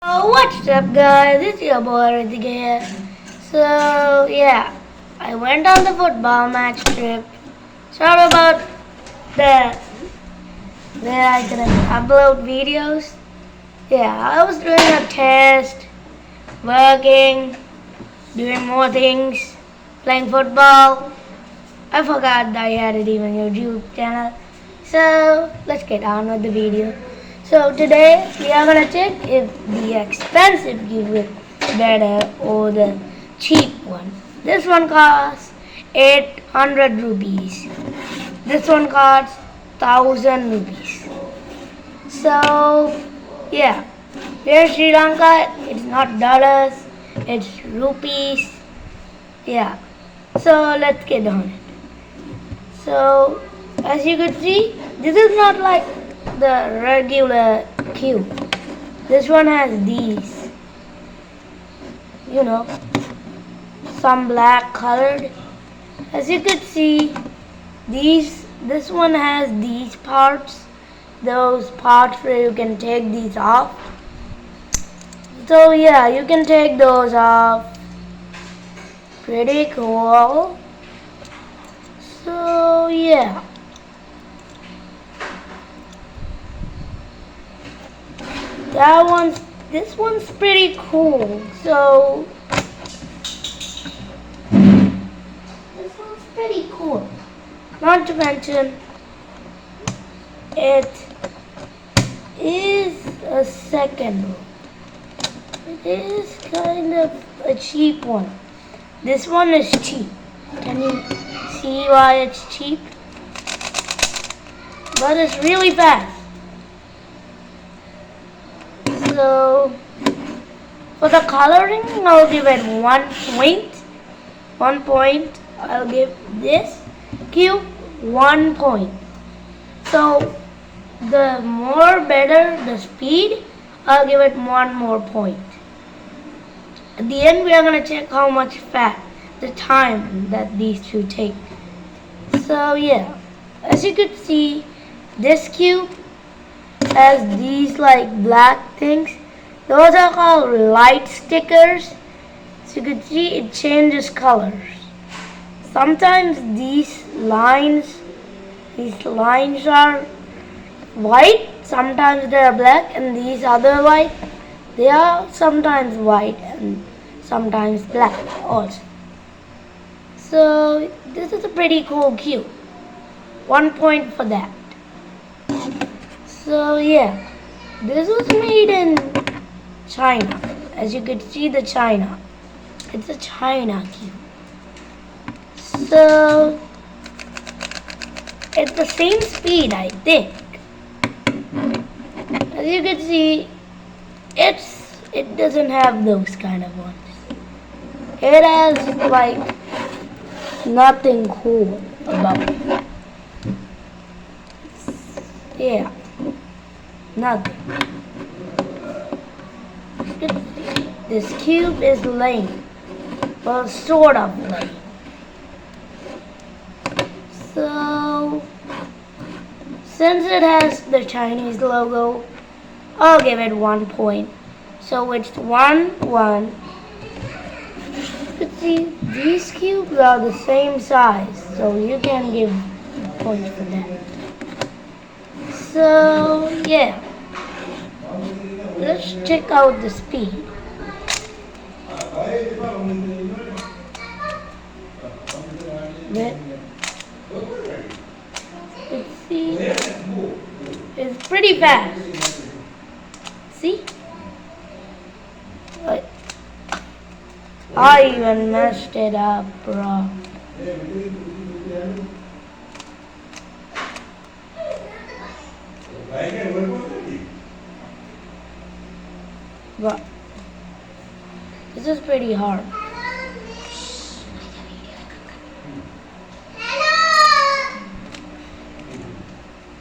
What's up guys, it's your boy Ritik here. So yeah, I went on the football match trip. Sorry about that, where I couldn't upload videos. Yeah, I was doing a test, working, doing more things, playing football. I forgot that I had it even YouTube channel. So let's get on with the video. So today we are gonna check if the expensive gift is better or the cheap one. This one costs 800 rupees. This one costs 1000 rupees. So yeah, here in Sri Lanka it's not dollars, it's rupees. Yeah. So let's get on it. So as you could see, this is not like the regular cube. This one has these, you know, some black colored. As you could see, this one has these parts, those parts where you can take these off. So yeah, you can take those off. Pretty cool. So yeah. This one's pretty cool. So this one's pretty cool. Not to mention, it is a second one. It is kind of a cheap one. This one is cheap. Can you see why it's cheap? But it's really fast. So for the coloring, I'll give it 1 point. 1 point. I'll give this cube 1 point. So the more better the speed, I'll give it 1 more point. At the end, we are going to check how much fat, the time that these two take. So yeah, as you could see, this cube has these like black things. Those are called light stickers. As you could see, it changes colors. Sometimes these lines are white, sometimes they are black, and these other white, they are sometimes white and sometimes black also. So this is a pretty cool cube. 1 point for that. So yeah, this was made in China. As you could see, the China. It's a China cube. So it's the same speed, I think. As you can see, it doesn't have those kind of ones. It has like nothing cool about it. Yeah, nothing. This cube is lame. Well, sort of lame. So since it has the Chinese logo, I'll give it 1 point. So it's 1-1. You can see these cubes are the same size, so you can give points for that. So yeah, let's check out the speed. Let's see, it's pretty fast. See? I even messed it up, bro. But this is pretty hard.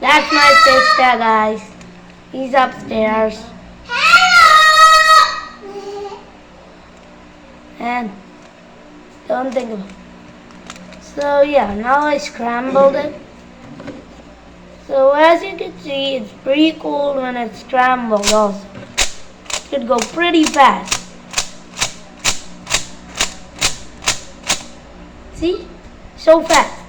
That's my sister, guys. He's upstairs. And don't think about it. So yeah, now I scrambled it. So as you can see, it's pretty cool when it's scrambled also. should go pretty fast. See? So fast.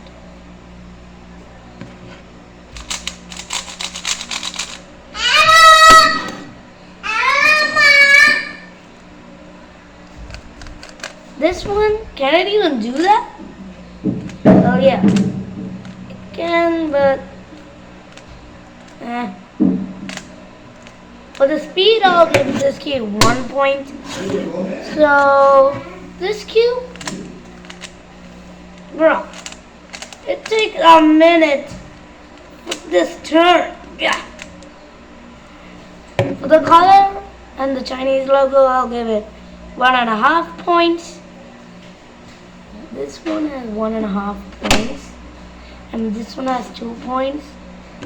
This one, can it even do that? Oh yeah. It can, but for the speed, I'll give this cube 1 point. So this cube, bro, it takes a minute for this turn. Yeah. For the color and the Chinese logo, I'll give it 1.5 points. This one has 1.5 points, and this one has 2 points.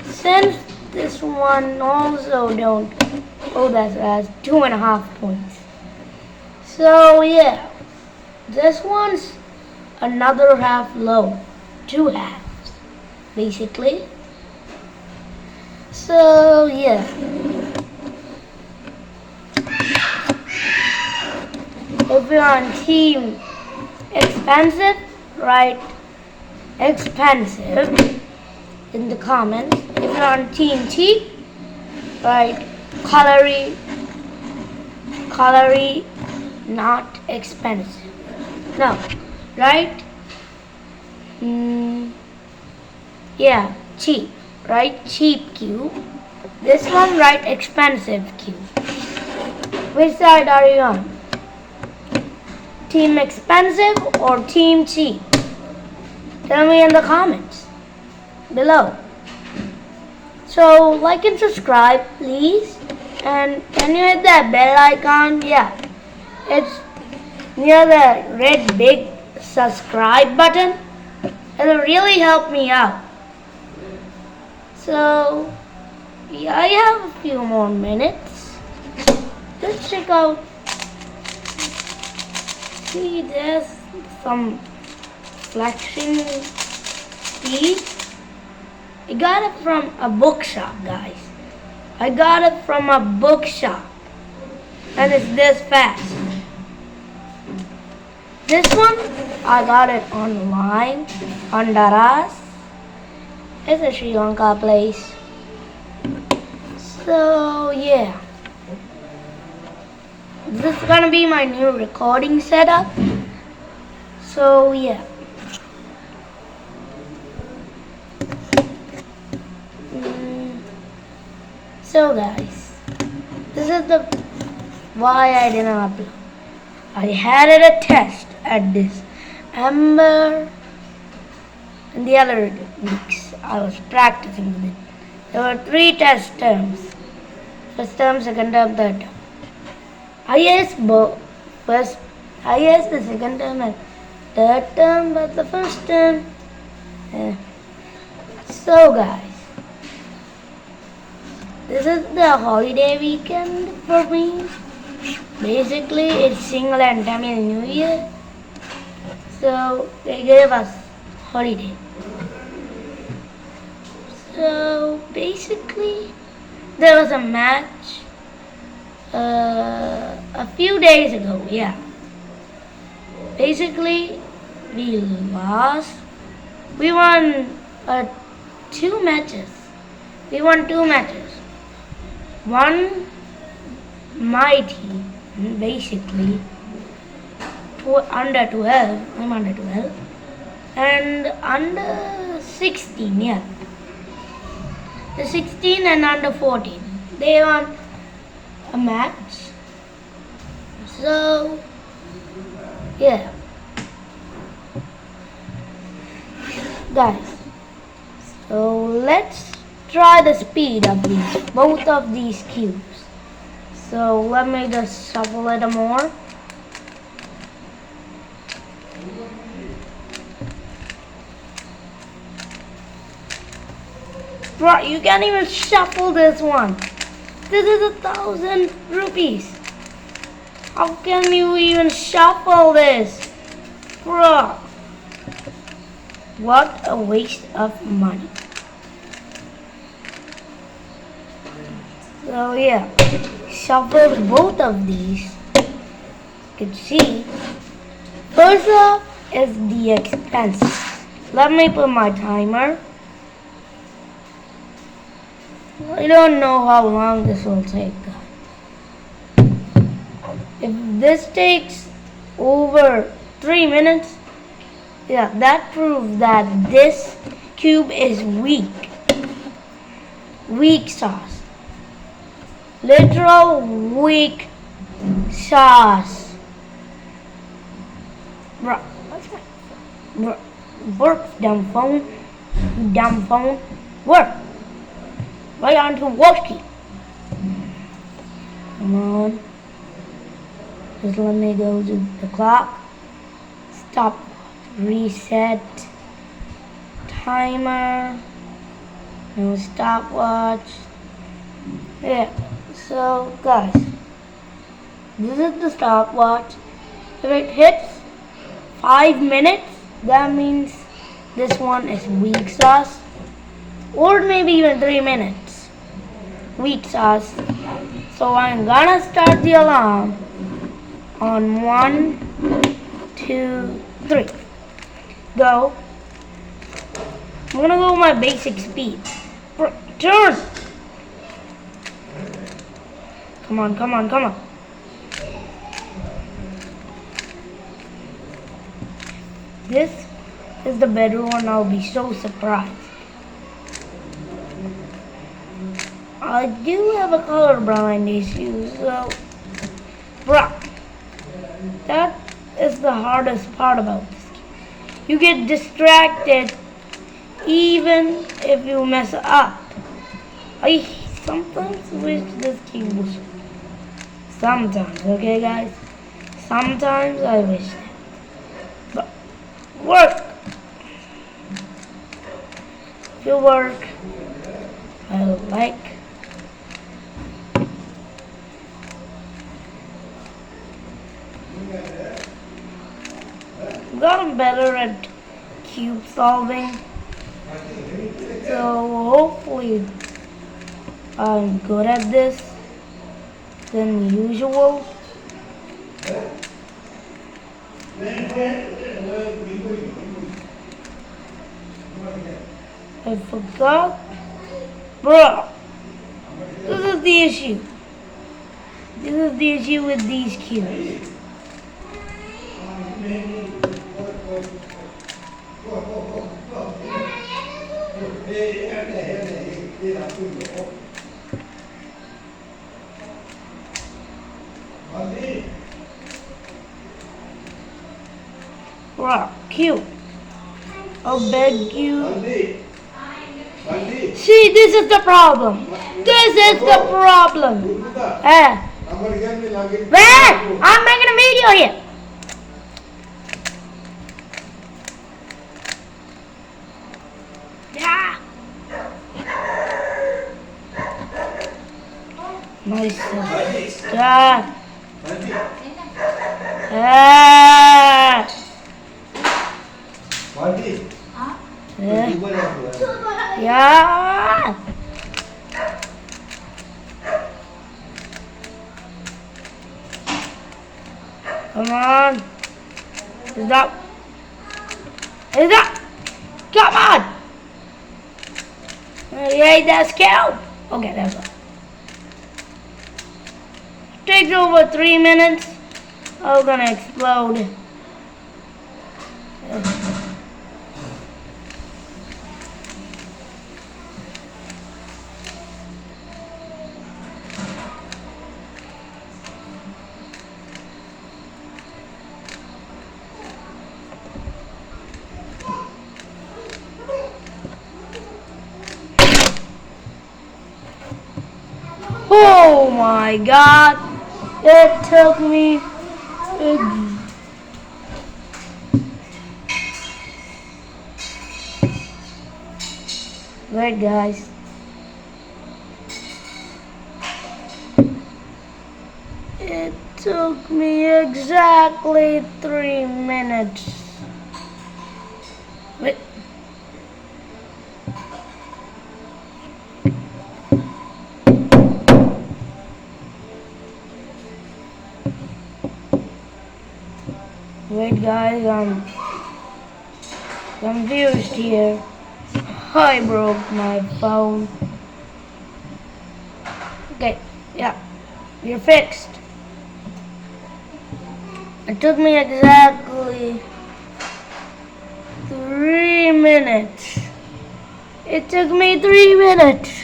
Since this one also don't, that has 2.5 points. So yeah, this one's another half low, 2 halves, basically. So yeah. If you're on team expensive, write expensive in the comments. If you're on team cheap, write calorie not expensive. No, right? Yeah, cheap. Right? Cheap cube. This one, right? Expensive cube. Which side are you on? Team expensive or team cheap? Tell me in the comments below. So like and subscribe please, and can you hit that bell icon? Yeah, it's near the red big subscribe button. It'll really help me out. So yeah, I have a few more minutes. Let's check out. See, there's some selection speed. I got it from a bookshop, guys. I got it from a bookshop, and it's this fast. This one, I got it online on Daraz. It's a Sri Lanka place. So yeah. This is gonna be my new recording setup. So yeah. So guys, this is the why I didn't upload. I had a test at this Ember and the other weeks I was practicing with it. There were 3 test terms. First term, second term, third term. Highest the second term and third term, but the first term. So guys, this is the holiday weekend for me. Basically, it's Single and Tamil New Year, so they gave us holiday. So basically, there was a match a few days ago, yeah. Basically, we lost. We won 2 matches. We won 2 matches. One, my team, basically, under 12, I'm under 12, and under 16, yeah. The 16 and under 14, they won a match. So yeah, guys, so let's try the speed of both of these cubes. So let me just shuffle it more. Bro, you can't even shuffle this one. This is 1,000 rupees. How can you even shuffle this? Bro, what a waste of money. So yeah, shuffled both of these. You can see, first up is the expensive. Let me put my timer. I don't know how long this will take, guys. If this takes over 3 minutes, yeah, that proves that this cube is weak. Weak sauce. Literal weak sauce. Bro, what's my bro, work, dumb phone. You dumb phone. Work. Right on to working. Come on. Just let me go to the clock. Stop. Reset. Timer. No stopwatch. Yeah. So guys, this is the stopwatch. If it hits 5 minutes, that means this one is weak sauce. Or maybe even 3 minutes. Weak sauce. So I'm gonna start the alarm on 1, 2, 3. Go. I'm gonna go with my basic speed. Turn! Come on, come on, come on. This is the better one. I'll be so surprised. I do have a colorblind issue, so bruh, that is the hardest part about this game. You get distracted even if you mess up. I sometimes wish this game was. Sometimes, okay guys? Sometimes I wish that. But work! If you work, I like. I've gotten better at cube solving. So hopefully I'm good at this than usual. I forgot. Bro, this is the issue. This is the issue with these cubes. Bro, cube. I'll beg you. See, this is the problem. This is the problem. Man, I'm making a video here. Yeah. My sister. Yeah. Come on. Is that? Come on. You ate that scalp? Okay, that's all. Takes over 3 minutes. I'm gonna explode. Oh my god, it took me Right guys, it took me exactly 3 minutes. Wait. Wait guys, I'm confused here. I broke my phone. Okay, yeah, you're fixed. It took me exactly 3 minutes. It took me 3 minutes.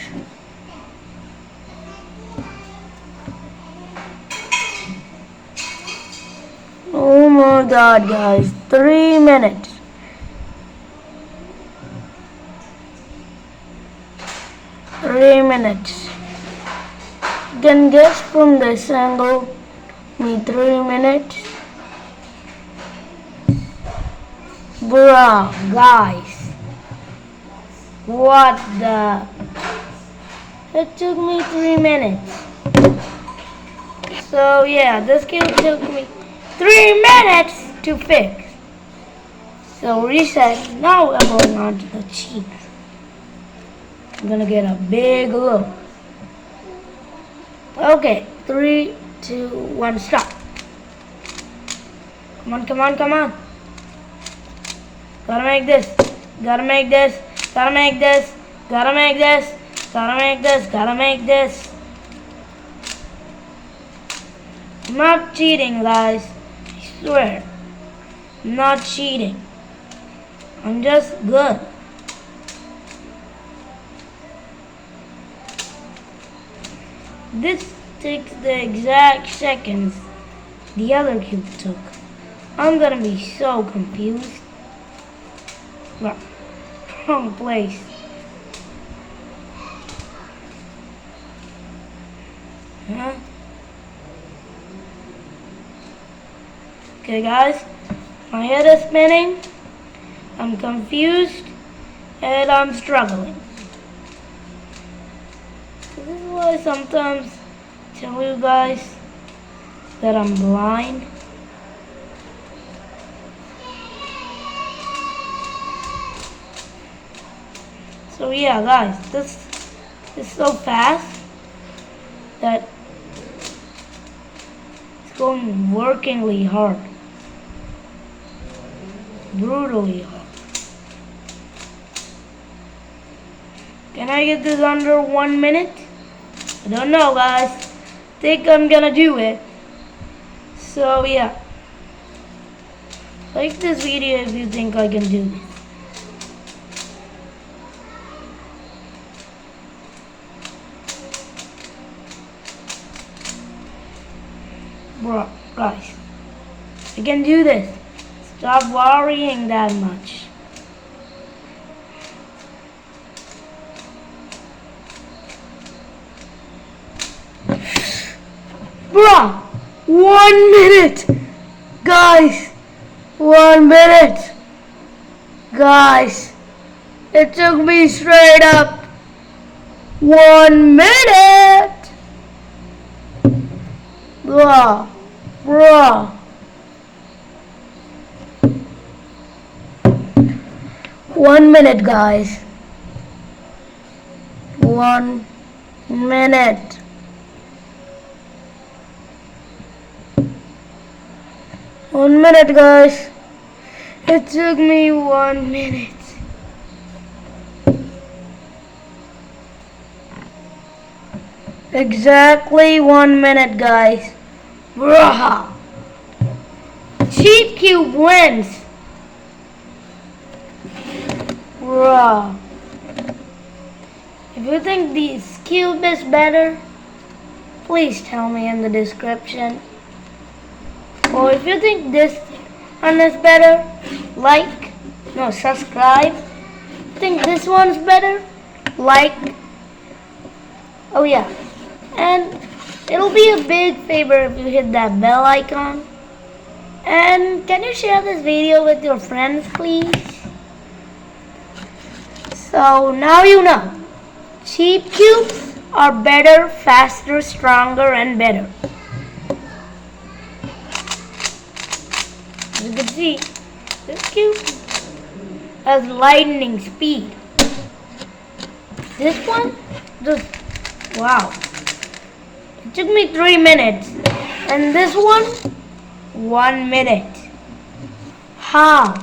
Oh my god, guys, 3 minutes. Three minutes. You can guess from this angle, me 3 minutes. Bruh, guys. What the? It took me 3 minutes. So yeah, this game took me 3 minutes to fix. So reset. Now I'm going on to the cheap. I'm gonna get a big look. Okay, 3, 2, 1, stop. Come on, come on, come on. Gotta make this. Gotta make this. Gotta make this. Gotta make this. Gotta make this. Gotta make this. I'm not cheating, guys. I swear. I'm not cheating. I'm just good. This takes the exact seconds the other cube took. I'm gonna be so confused. Wrong place. Huh? Okay guys, my head is spinning, I'm confused, and I'm struggling. This is why I sometimes tell you guys that I'm blind. So yeah guys, this is so fast that it's going workingly hard. Brutally hard. Can I get this under 1 minute? I don't know guys. Think I'm gonna do it. So yeah. Like this video if you think I can do this. Bro, guys. I can do this. Stop worrying that much. Bruh, 1 minute, guys, 1 minute, guys, it took me straight up 1 minute, bruh, 1 minute, guys, 1 minute. One minute, guys. It took me 1 minute. Exactly 1 minute, guys. Bruh. Cheap cube wins. Bruh. If you think this cube is better, please tell me in the description. Or if you think this one is better, subscribe. Think this one's better, oh yeah. And it'll be a big favor if you hit that bell icon. And can you share this video with your friends, please? So now you know. Cheap cubes are better, faster, stronger, and better. As you can see, this cube has lightning speed. This one, wow. It took me 3 minutes. And this one, 1 minute. How?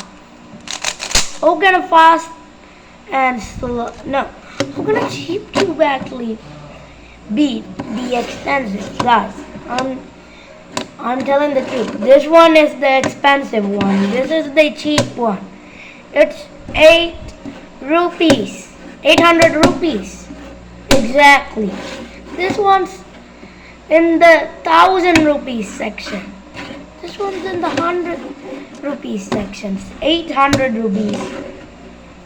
How can a fast and slow? No. How can a cheap cube actually beat the expensive? Guys, I'm telling the truth. This one is the expensive one. This is the cheap one. It's 8 rupees. 800 rupees. Exactly. This one's in the 1,000 rupees section. This one's in the 100 rupees sections. 800 rupees.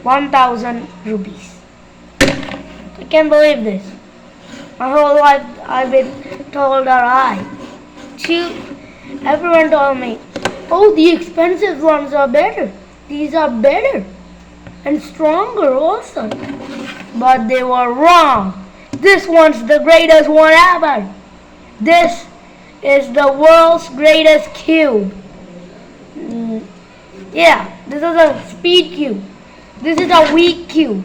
1,000 rupees. I can't believe this. My whole life I've been told alright. Cheap. Everyone told me, oh, the expensive ones are better. These are better and stronger also. But they were wrong. This one's the greatest one ever. This is the world's greatest cube. Yeah, this is a speed cube. This is a weak cube.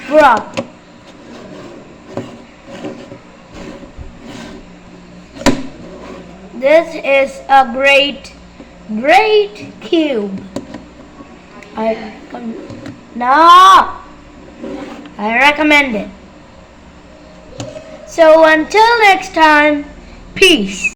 Bruh. This is a great cube. No! I recommend it. So until next time, peace.